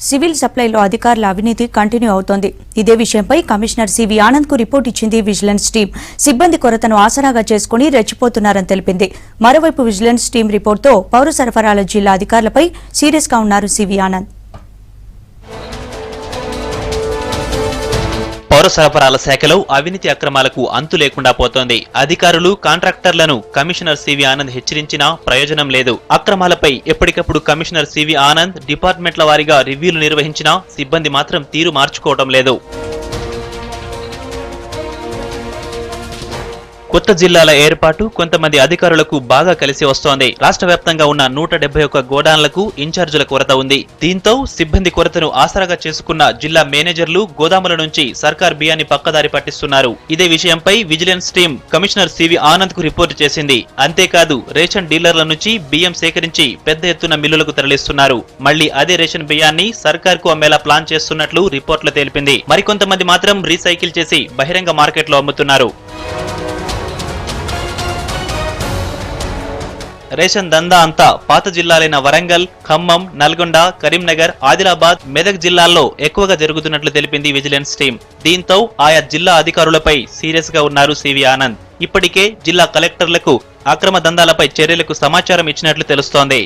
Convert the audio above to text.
Civil సప్లైలో అధికారుల అవినీతి continue అవుతోంది. ఇదే విషయంపై కమిషనర్ సివి ఆనంద్ కు రిపోర్ట్ ఇచ్చింది విజిలెన్స్ టీం. సిబ్బంది కొరతను ఆసరాగా చేసుకుని రెచ్చిపోతున్నారని తెలిపింది. మరోవైపు విజిలెన్స్ టీం రిపోర్టుతో పౌర సరఫరాల జిల్లా అధికారులపై సీరియస్ గా ఉన్నారు సివి ఆనంద్. పౌర సరఫరాల శాఖలో అవినీతి అక్రమాలకు అంతు లేకుండా పోతోంది. అధికారులు, కాంట్రాక్టర్లను కమిషనర్ సివి ఆనంద్ హెచ్చరించినా ప్రయోజనం లేదు. అక్రమాలపై ఎప్పటికప్పుడు కమిషనర్ సివి ఆనంద్ డిపార్ట్మెంట్ల వారీగా రివ్యూలు నిర్వహించినా సిబ్బంది మాత్రం తీరు మార్చుకోవడం లేదు. కొత్త జిల్లాల ఏర్పాటు కొంతమంది అధికారులకు బాగా కలిసి వస్తోంది. రాష్ట్ర వ్యాప్తంగా ఉన్న 171 గోడాన్లకు ఇన్ఛార్జీల కొరత ఉంది. దీంతో సిబ్బంది కొరతను ఆసరాగా చేసుకున్న జిల్లా మేనేజర్లు గోదాముల నుంచి సర్కార్ బియ్యాన్ని పక్కదారి పట్టిస్తున్నారు. ఇదే విషయంపై vigilance team commissioner CV Anand కు రిపోర్టు చేసింది. అంతేకాదు రేషన్ డీలర్ల నుంచి బియ్యం సేకరించి పెద్ద ఎత్తున మిల్లులకు తరలిస్తున్నారు. మళ్లీ అదే రేషన్ బియ్యాన్ని సర్కార్ కు అమ్మేలా ప్లాన్ చేస్తున్నట్లు రిపోర్టులో తెలిపింది. మరికొంతమంది మాత్రం రీసైకిల్ చేసి బహిరంగ మార్కెట్లో అమ్ముతున్నారు. రేషన్ దందా అంతా పాత జిల్లాలైన వరంగల్, ఖమ్మం, నల్గొండ, కరీంనగర్, ఆదిలాబాద్, మెదక్ జిల్లాల్లో ఎక్కువగా జరుగుతున్నట్లు తెలిపింది విజిలెన్స్ టీం. దీంతో ఆయా జిల్లా అధికారులపై సీరియస్ గా ఉన్నారు సివి ఆనంద్. ఇప్పటికే జిల్లా కలెక్టర్లకు అక్రమ దందాలపై చర్యలకు సమాచారం ఇచ్చినట్లు తెలుస్తోంది.